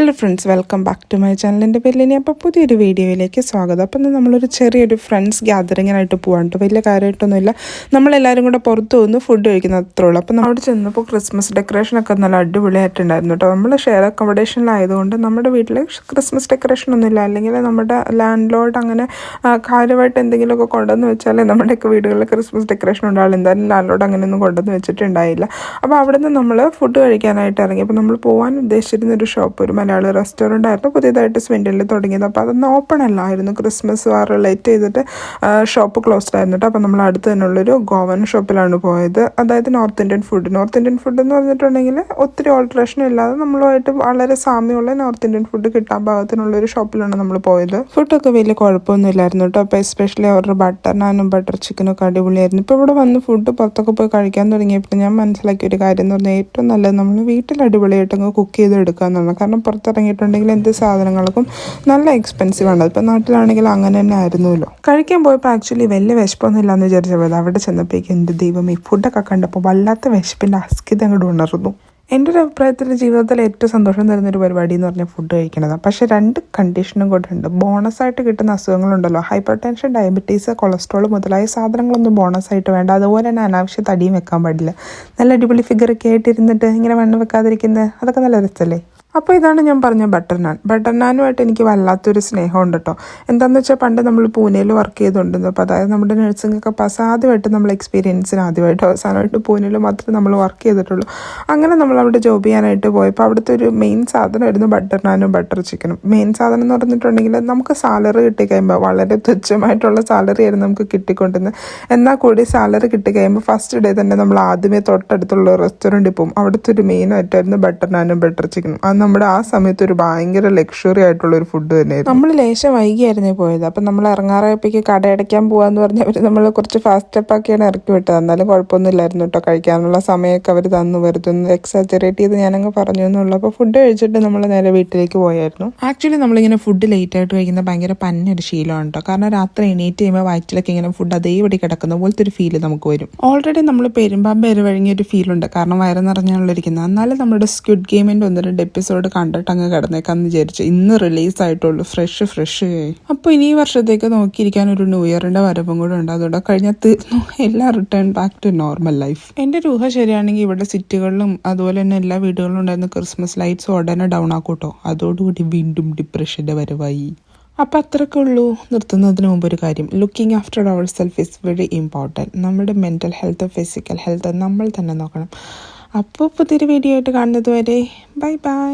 Hello friends, welcome back to my channel. എൻ്റെ പേരിൽ അപ്പോൾ പുതിയൊരു വീഡിയോയിലേക്ക് സ്വാഗതം. അപ്പം നമ്മളൊരു ചെറിയൊരു ഫ്രണ്ട്സ് ഗ്യാതറിങ്ങിനായിട്ട് പോകാണ്ട്. വലിയ കാര്യമായിട്ടൊന്നുമില്ല, നമ്മളെല്ലാവരും കൂടെ പുറത്ത് പോകുന്നു ഫുഡ് കഴിക്കുന്ന അത്രേ ഉള്ളൂ. അപ്പം അവിടെ ചെന്നപ്പോൾ ക്രിസ്മസ് ഡെക്കറേഷനൊക്കെ നല്ല അടിപൊളിയായിട്ടുണ്ടായിരുന്നു കേട്ടോ. നമ്മൾ ഷെയർ അക്കോമഡേഷനിലായതുകൊണ്ട് നമ്മുടെ വീട്ടിൽ ക്രിസ്മസ് ഡെക്കറേഷൻ ഒന്നുമില്ല. അല്ലെങ്കിൽ നമ്മുടെ ലാൻഡ് ലോഡ് അങ്ങനെ കാര്യമായിട്ട് എന്തെങ്കിലുമൊക്കെ കൊണ്ടുവന്ന് വെച്ചാലേ നമ്മുടെയൊക്കെ വീടുകളിൽ ക്രിസ്മസ് ഡെക്കറേഷൻ ഉണ്ടാവില്ല. എന്തായാലും ലാൻഡ് ലോഡ് അങ്ങനെയൊന്നും കൊണ്ടുവന്ന് വെച്ചിട്ടുണ്ടായില്ല. അപ്പോൾ അവിടെ നിന്ന് നമ്മൾ ഫുഡ് കഴിക്കാനായിട്ട് ഇറങ്ങി. അപ്പോൾ നമ്മൾ പോകാൻ ഉദ്ദേശിച്ചിരുന്നൊരു ഷോപ്പ്, ഒരു മലയാളി റെസ്റ്റോറൻ്റ് ആയിരുന്നു, പുതിയതായിട്ട് സ്വെൻഡനിൽ തുടങ്ങിയത്. അപ്പോൾ അതൊന്നും ഓപ്പൺ അല്ലായിരുന്നു. ക്രിസ്മസ് റിലേറ്റ് ചെയ്തിട്ട് ഷോപ്പ് ക്ലോസ്ഡ് ആയിരുന്നു കേട്ടോ. അപ്പോൾ നമ്മൾ അടുത്ത് തന്നെയുള്ളൊരു ഗോവൻ ഷോപ്പിലാണ് പോയത്. അതായത് നോർത്ത് ഇന്ത്യൻ ഫുഡ് എന്ന് പറഞ്ഞിട്ടുണ്ടെങ്കിൽ ഒത്തിരി ഓൾട്രേഷൻ ഇല്ലാതെ നമ്മളുമായിട്ട് വളരെ സാമ്യമുള്ള നോർത്ത് ഇന്ത്യൻ ഫുഡ് കിട്ടാൻ പാകത്തിനുള്ളൊരു ഷോപ്പിലാണ് നമ്മൾ പോയത്. ഫുഡൊക്കെ വലിയ കുഴപ്പമൊന്നും ഇല്ലായിരുന്നു കേട്ടോ. അപ്പോൾ എസ്പെഷ്യലി അവരുടെ ബട്ടർ നാനും ബട്ടർ ചിക്കനും ഒക്കെ അടിപൊളിയായിരുന്നു. ഇപ്പോൾ ഇവിടെ വന്ന് ഫുഡ് പുറത്തൊക്കെ പോയി കഴിക്കാൻ തുടങ്ങിയപ്പോൾ ഞാൻ മനസ്സിലാക്കിയ ഒരു കാര്യം എന്ന് പറഞ്ഞാൽ ഏറ്റവും നല്ലത് നമ്മൾ വീട്ടിൽ അടിപൊളിയായിട്ടങ്ങ് കുക്ക് ചെയ്ത് എടുക്കുക എന്നുള്ളത്. കാരണം പുറത്തിറങ്ങിയിട്ടുണ്ടെങ്കിൽ എന്ത് സാധനങ്ങൾക്കും നല്ല എക്സ്പെൻസീവ് ആണ്. ഇപ്പോൾ നാട്ടിലാണെങ്കിൽ അങ്ങനെ തന്നെ ആയിരുന്നല്ലോ. കഴിക്കാൻ പോയപ്പോൾ ആക്ച്വലി വലിയ വിശപ്പൊന്നും ഇല്ലാന്ന് വിചാരിച്ചത് അവിടെ ചെന്നപ്പോഴേക്കും എൻ്റെ ദൈവം, ഈ ഫുഡൊക്കെ കണ്ടപ്പോൾ വല്ലാത്ത വിശപ്പിൻ്റെ അസ്കിത അങ്ങോട്ട് ഉണർന്നു. എൻ്റെ ഒരു അഭിപ്രായത്തിൽ ജീവിതത്തിൽ ഏറ്റവും സന്തോഷം തരുന്നൊരു പരിപാടി എന്ന് പറഞ്ഞാൽ ഫുഡ് കഴിക്കണതാണ്. പക്ഷേ 2 കണ്ടീഷനും കൂടെ ഉണ്ട്. ബോണസായിട്ട് കിട്ടുന്ന അസുഖങ്ങളുണ്ടല്ലോ, ഹൈപ്പർ ടെൻഷൻ, ഡയബറ്റീസ്, കൊളസ്ട്രോൾ മുതലായ സാധനങ്ങളൊന്നും ബോണസായിട്ട് വേണ്ട. അതുപോലെ തന്നെ അനാവശ്യ തടിയും വെക്കാൻ പാടില്ല. നല്ല അടിപൊളി ഫിഗറൊക്കെ ആയിട്ടിരുന്നിട്ട് ഇങ്ങനെ വണ്ണം വെക്കാതിരിക്കുന്നത് അതൊക്കെ നല്ല രസമല്ലേ. അപ്പോൾ ഇതാണ് ഞാൻ പറഞ്ഞ ബട്ടർ നാൻ. ബട്ടർ നാനുമായിട്ട് എനിക്ക് വല്ലാത്തൊരു സ്നേഹമുണ്ട് കേട്ടോ. എന്താണെന്ന് വെച്ചാൽ പണ്ട് നമ്മൾ പൂനെയിൽ വർക്ക് ചെയ്തുകൊണ്ടിരുന്നു. അപ്പോൾ അതായത് നമ്മുടെ നഴ്സിംഗൊക്കെ പാസ് ആദ്യമായിട്ട് നമ്മൾ എക്സ്പീരിയൻസിന് ആദ്യമായിട്ട് അവസാനമായിട്ട് പൂനെയിൽ മാത്രമേ നമ്മൾ വർക്ക് ചെയ്തിട്ടുള്ളൂ. അങ്ങനെ നമ്മൾ അവിടെ ജോബ് ചെയ്യാനായിട്ട് പോയപ്പോൾ അവിടുത്തെ ഒരു മെയിൻ സാധനമായിരുന്നു ബട്ടർ നാനും ബട്ടർ ചിക്കനും. മെയിൻ സാധനം എന്ന് പറഞ്ഞിട്ടുണ്ടെങ്കിൽ നമുക്ക് സാലറി കിട്ടിക്കഴിയുമ്പോൾ വളരെ തുച്ഛമായിട്ടുള്ള സാലറി ആയിരുന്നു നമുക്ക് കിട്ടിക്കൊണ്ടിരുന്നത്. എന്നാൽ കൂടി സാലറി കിട്ടിക്കഴിയുമ്പോൾ ഫസ്റ്റ് ഡേ തന്നെ നമ്മൾ ആദ്യമേ തൊട്ടടുത്തുള്ള റെസ്റ്റോറൻറ്റിൽ പോകും. അവിടുത്തെ ഒരു മെയിൻ ആയിട്ടായിരുന്നു ബട്ടർ നാനും ബട്ടർ ചിക്കനും. നമ്മുടെ ആ സമയത്ത് ഒരു ഭയങ്കര ലക്ഷറി ആയിട്ടുള്ള ഒരു ഫുഡ് തന്നെയായിരുന്നു. നമ്മൾ ലേശം വൈകിയായിരുന്നേ പോയത്. അപ്പം നമ്മൾ ഇറങ്ങാറായപ്പോഴേക്ക് കട അടയ്ക്കാൻ പോകാമെന്ന് പറഞ്ഞ് അവർ നമ്മൾ കുറച്ച് ഫാസ്റ്റ് സ്റ്റെപ്പാക്കിയാണ് ഇറക്കി വിട്ടത്. എന്നാലും കുഴപ്പമൊന്നുമില്ലായിരുന്നു കേട്ടോ. കഴിക്കാനുള്ള സമയമൊക്കെ അവർ തന്നു. വരുത്തുന്നത് എക്സാജറേറ്റ് ചെയ്ത് ഞാനങ്ങ് പറഞ്ഞു എന്നുള്ളൂ. അപ്പോൾ ഫുഡ് കഴിച്ചിട്ട് നമ്മൾ നേരെ വീട്ടിലേക്ക് പോയായിരുന്നു. ആക്ച്വലി നമ്മളിങ്ങനെ ഫുഡ് ലേറ്റ് ആയിട്ട് കഴിക്കുന്ന ഭയങ്കര പന്നൊരു ശീലമാണ് കേട്ടോ. കാരണം രാത്രി എണീറ്റ് കഴിയുമ്പോൾ വയറ്റിലൊക്കെ ഇങ്ങനെ ഫുഡ് അതേപടി കിടക്കുന്ന പോലത്തെ ഒരു ഫീല് നമുക്ക് വരും. ഓൾറെഡി നമ്മൾ പെരുമ്പാമ്പ് വഴങ്ങിയ ഒരു ഫീലുണ്ട്, കാരണം വയറ് നിറഞ്ഞാണുള്ളിരിക്കുന്നത്. എന്നാലും നമ്മുടെ സ്ക്വിഡ് ഗെയിമിൻ്റെ 1-2 എപ്പിസോഡ് കണ്ടിട്ട് അങ്ങ് കിടന്നേക്കാന്ന് വിചാരിച്ചു. ഇന്ന് റിലീസായിട്ടുള്ളൂ, ഫ്രഷ്. അപ്പോൾ ഇനി ഈ വർഷത്തേക്ക് നോക്കിയിരിക്കാൻ ഒരു ന്യൂ ഇയറിന്റെ വരവും കൂടെ ഉണ്ട്. അതോടെ കഴിഞ്ഞാൽ തീർന്നു, എല്ലാം return back to normal life. എൻ്റെ ഒരു ഊഹ ശരിയാണെങ്കിൽ ഇവിടെ സിറ്റികളിലും അതുപോലെ തന്നെ എല്ലാ വീടുകളിലും ഉണ്ടായിരുന്ന ക്രിസ്മസ് ലൈറ്റ്സ് ഉടനെ ഡൗൺ ആക്കൂട്ടോ. അതോടുകൂടി വീണ്ടും ഡിപ്രഷന്റെ വരവായി. അപ്പം അത്രയൊക്കെ ഉള്ളൂ. നിർത്തുന്നതിന് മുമ്പ് ഒരു കാര്യം, looking after our self is very important. നമ്മുടെ മെൻ്റൽ ഹെൽത്ത്, ഫിസിക്കൽ ഹെൽത്ത് നമ്മൾ തന്നെ നോക്കണം. അപ്പോൾ പുതിയൊരു വീഡിയോ ആയിട്ട് കാണുന്നത് വരെ ബൈ.